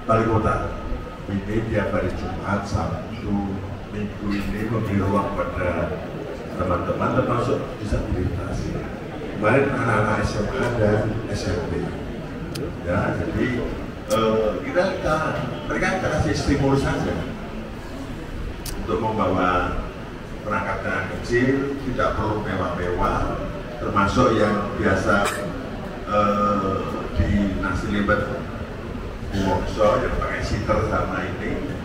Wali Kota ini tiap hari Jumat, Sabtu, Minggu ini memberi ruang pada teman-teman termasuk disabilitas. Kemarin anak-anak SMA dan SMP. Ya, jadi mereka kasih stimulus saja untuk membawa perangkat tangan kecil, tidak perlu mewah-mewah, termasuk yang biasa di nasi libat di Wongso yang pakai seater sama ini.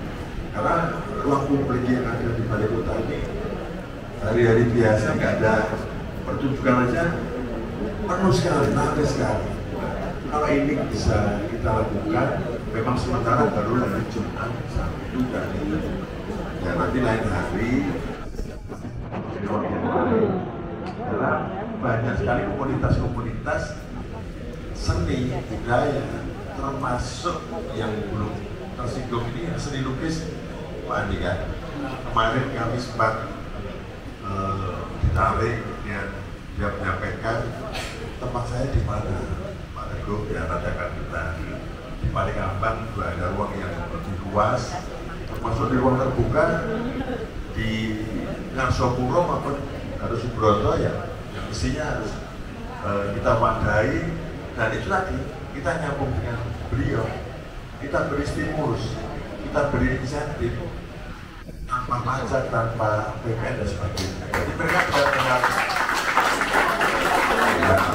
Karena ruang publik yang ada di Balai Kota ini hari-hari biasa nggak ada pertunjukan aja penuh sekali, ramai sekali. Kalau ini bisa kita lakukan, memang sementara baru hari Jumat, Sabtu dan itu. Ya nanti lain hari, karena banyak sekali komunitas-komunitas seni budaya, termasuk yang belum tersinggung ini seni lukis. Pak Andi kan, kemarin kami sempat ditarik, kemudian dia menyampaikan tempat saya di mana. Teguh ya katakan kita di Palembang juga ada ruang yang lebih luas, termasuk di ruang terbuka di Ngasopuro maupun harus Subroto ya, yang mestinya harus kita wadai. Dan itu tadi kita nyambung dengan beliau, kita beri stimulus, kita beri insentif tanpa pajak, tanpa PPN dan sebagainya. Jadi mereka benar-benar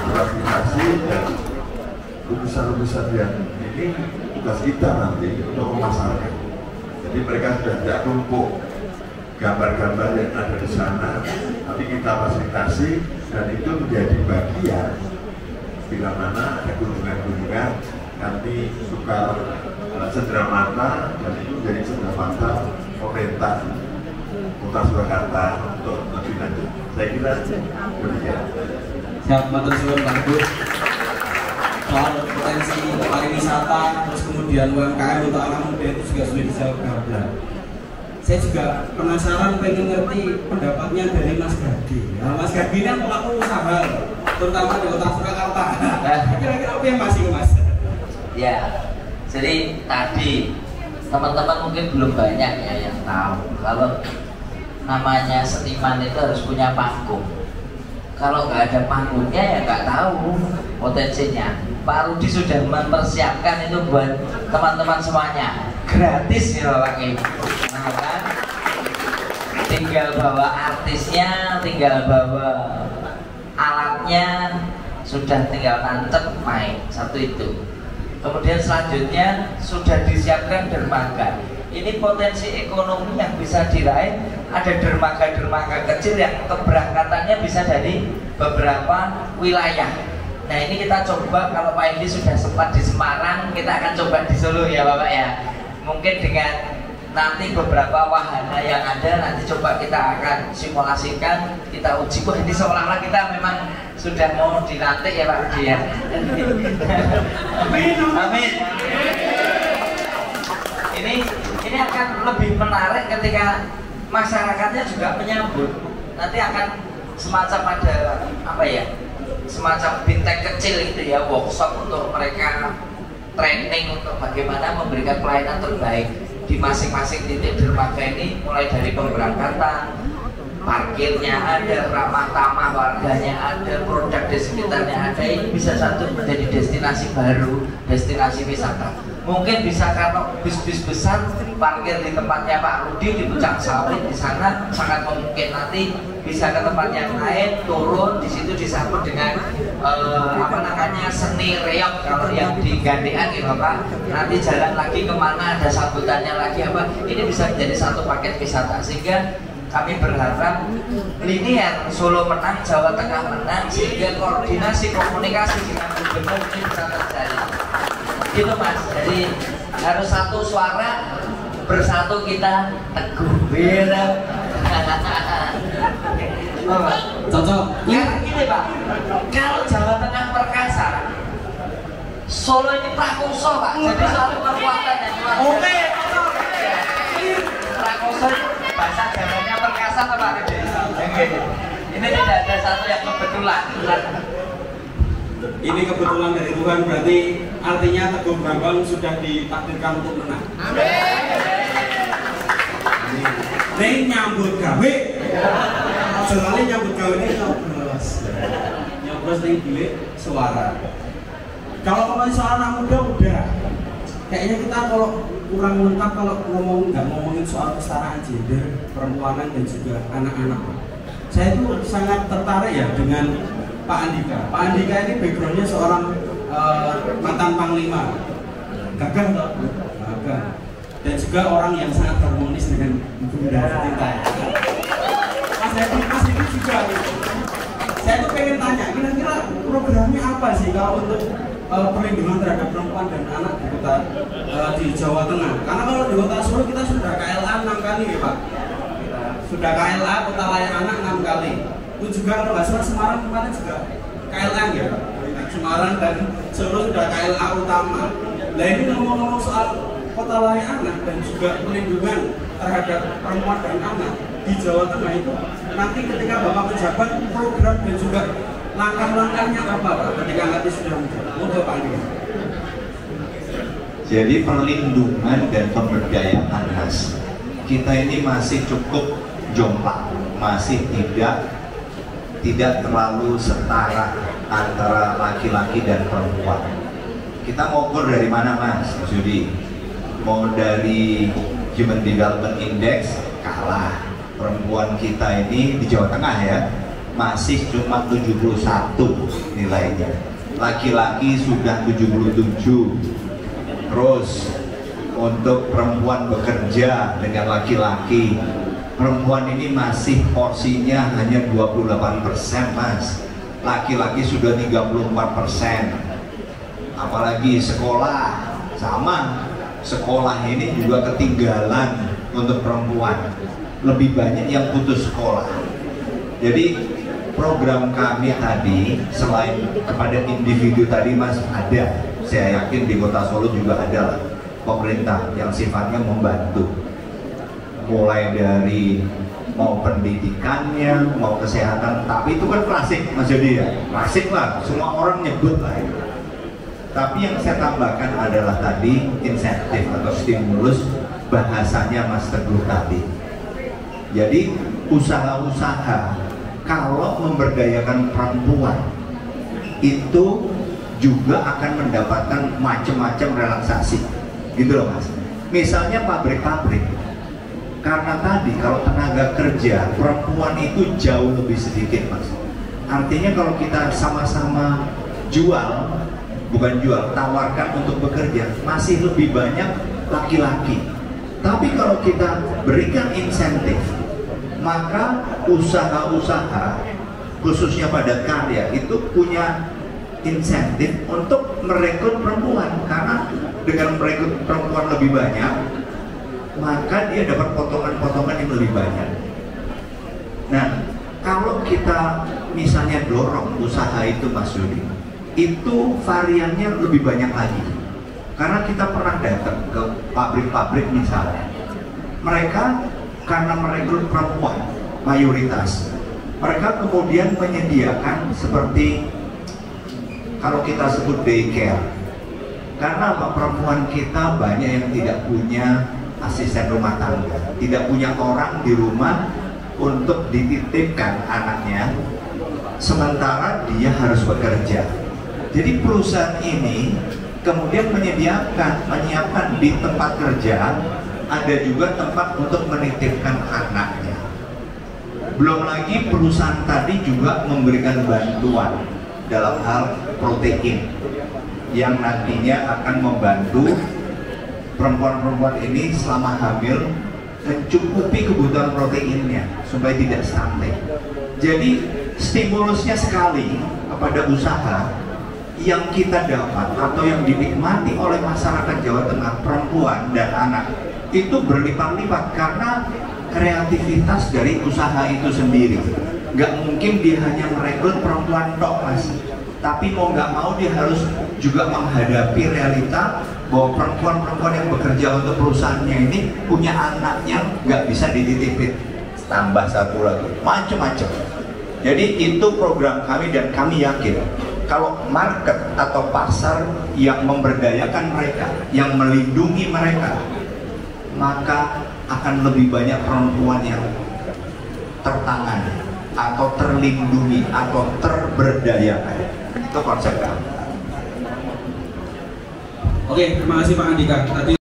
berafiliasi dan lukisan-lukisan yang ini tugas kita nanti untuk memasarkan. Jadi mereka sudah tidak tumpuk gambar-gambar yang ada di sana, tapi kita fasilitasi dan itu menjadi bagian bila mana ada kunjungan-kunjungan nanti tukar cenderamata dan itu menjadi cenderamata pemerintah Kota Surakarta untuk lebih lanjut. Saya kira demikian. Siap, matur suwun Pak Gus. Soal potensi pariwisata, terus kemudian UMKM untuk anak muda itu juga sudah dijawab Gabla. Saya juga penasaran, pengen ngerti pendapatnya dari Mas Gadi. Nah, Mas Gadi ini kan pelaku usaha, terutama di Kota Surakarta. Kira-kira apa yang masih Mas? Ya, jadi tadi teman-teman mungkin belum banyak ya yang tahu kalau namanya seniman itu harus punya panggung. Kalau nggak ada panggungnya ya nggak tahu potensinya. Pak Rudi sudah mempersiapkan itu buat teman-teman semuanya, gratis ya Bapak Ibu. Nah kan, tinggal bawa artisnya, tinggal bawa alatnya, sudah tinggal tancap main, satu itu. Kemudian selanjutnya sudah disiapkan dermaga. Ini potensi ekonomi yang bisa diraih. Ada dermaga-dermaga kecil yang keberangkatannya bisa dari beberapa wilayah. Nah ini kita coba, kalau Pak Edi sudah sempat di Semarang, kita akan coba di Solo ya Bapak ya. Mungkin dengan nanti beberapa wahana yang ada, nanti coba kita akan simulasikan, kita uji. Wah ini seolah-olah kita memang sudah mau dilantik ya Pak Edi ya. Amin. Amin. Ini akan lebih menarik ketika masyarakatnya juga menyambut. Nanti akan semacam ada apa ya, semacam bintang kecil itu ya, workshop untuk mereka training untuk bagaimana memberikan pelayanan terbaik di masing-masing titik dermaga ini, mulai dari pemberangkatan, parkirnya ada, ramah tamah warganya ada, produk di sekitarnya ada. Ini bisa satu menjadi destinasi baru, destinasi wisata. Mungkin bisa kalau bis-bis besar parkir di tempatnya Pak Rudi di Pucang Sawit, di sana sangat mungkin nanti bisa ke tempat yang lain, turun di situ disambut dengan apa namanya, seni reog kalau yang di Gandean gitu Pak. Nanti jalan lagi kemana, ada sambutannya lagi apa. Ini bisa menjadi satu paket wisata, sehingga kami berharap linear Solo menang, Jawa Tengah menang, sehingga koordinasi komunikasi dengan gubernur ini bisa terjadi. Gitu Mas, jadi harus satu suara, bersatu kita teguh. Cocok. Ya gini Pak, kalau Jawa Tengah perkasa, Solo ini prakoso Pak, jadi suatu kekuatan yang luar biasa. Oke, prakoso bahasa Jawanya perkasa Pak. Ini tidak ada satu yang kebetulan. Ini kebetulan dari Tuhan, berarti artinya Teguh Bambang sudah ditakdirkan untuk menang. Neng nyambut gawe, soalnya nyambut gawe ini nyoblos neng bilik suara. Kalau ngomongin soal anak muda udah, kayaknya kita kalau kurang lengkap kalau nggak ngomongin soal kesetaraan gender, perempuanan dan juga anak-anak. Saya itu sangat tertarik ya dengan Pak Andika. Pak Andika ini backgroundnya seorang mantan panglima, gagah atau gagah, dan juga orang yang sangat harmonis dengan Bunda Cinta. Mas ini juga. Saya tuh pengen tanya, kira-kira programnya apa sih kalau untuk perlindungan terhadap perempuan dan anak di kota di Jawa Tengah? Karena kalau di kota Solo kita sudah KLA 6 kali ya Pak. Sudah KLA kota layak anak 6 kali. Itu juga kalau nggak salah Semarang kemarin juga KLA ya. Semarang dan Solo sudah KLA utama. Nah ini ngomong-ngomong soal kota layak anak dan juga perlindungan terhadap perempuan dan anak di Jawa Tengah itu nanti ketika Bapak menjabat program dan juga langkah-langkahnya apa Pak ketika nanti sudah menjabat? Untuk Pak Andika. Jadi perlindungan dan pemberdayaan khas kita ini masih cukup jomplang, masih tidak terlalu setara antara laki-laki dan perempuan. Kita mau ukur dari mana Mas Judi? Mau dari Human Development Index kalah. Perempuan kita ini di Jawa Tengah ya masih cuma 71 nilainya. Laki-laki sudah 77. Terus untuk perempuan bekerja dengan laki-laki, perempuan ini masih porsinya hanya 28% Mas. Laki-laki sudah 34%. Apalagi sekolah sama, sekolah ini juga ketinggalan untuk perempuan. Lebih banyak yang putus sekolah. Jadi program kami tadi selain kepada individu tadi Mas ada, saya yakin di Kota Solo juga ada lah pemerintah yang sifatnya membantu, mulai dari mau pendidikannya, mau kesehatan, tapi itu kan klasik Mas Jody ya, klasik lah, semua orang nyebut lah itu. Tapi yang saya tambahkan adalah tadi insentif atau stimulus, bahasanya Mas Teguh tadi. Jadi usaha-usaha kalau memberdayakan perempuan itu juga akan mendapatkan macam-macam relaksasi, gitu loh Mas. Misalnya pabrik-pabrik, karena tadi kalau tenaga kerja perempuan itu jauh lebih sedikit Mas. Artinya kalau kita sama-sama jual, bukan jual, tawarkan untuk bekerja, masih lebih banyak laki-laki. Tapi kalau kita berikan insentif, maka usaha-usaha khususnya pada karya itu punya insentif untuk merekrut perempuan, karena dengan merekrut perempuan lebih banyak maka dia dapat potongan-potongan yang lebih banyak. Nah, kalau kita misalnya dorong usaha itu Mas Yudi, itu variannya lebih banyak lagi. Karena kita pernah datang ke pabrik-pabrik misalnya, mereka karena merekrut perempuan mayoritas, mereka kemudian menyediakan seperti kalau kita sebut daycare. Karena perempuan kita banyak yang tidak punya asisten rumah tangga, tidak punya orang di rumah untuk dititipkan anaknya, sementara dia harus bekerja. Jadi perusahaan ini kemudian menyiapkan di tempat kerja ada juga tempat untuk menitipkan anaknya. Belum lagi perusahaan tadi juga memberikan bantuan dalam hal protein yang nantinya akan membantu perempuan-perempuan ini selama hamil mencukupi kebutuhan proteinnya supaya tidak stunting. Jadi stimulusnya sekali kepada usaha yang kita dapat atau yang dinikmati oleh masyarakat Jawa Tengah, perempuan dan anak, itu berlipat-lipat karena kreativitas dari usaha itu sendiri. Nggak mungkin dia hanya merekrut perempuan tok Mas, tapi mau nggak mau dia harus juga menghadapi realita bahwa perempuan-perempuan yang bekerja untuk perusahaannya ini punya anaknya nggak bisa dititipin, tambah satu lagi, macam-macam. Jadi itu program kami dan kami yakin kalau market atau pasar yang memberdayakan mereka, yang melindungi mereka, maka akan lebih banyak perempuan yang tertangani atau terlindungi atau terberdayakan. Itu konsep kami. Oke, terima kasih Pak Andika. Tadi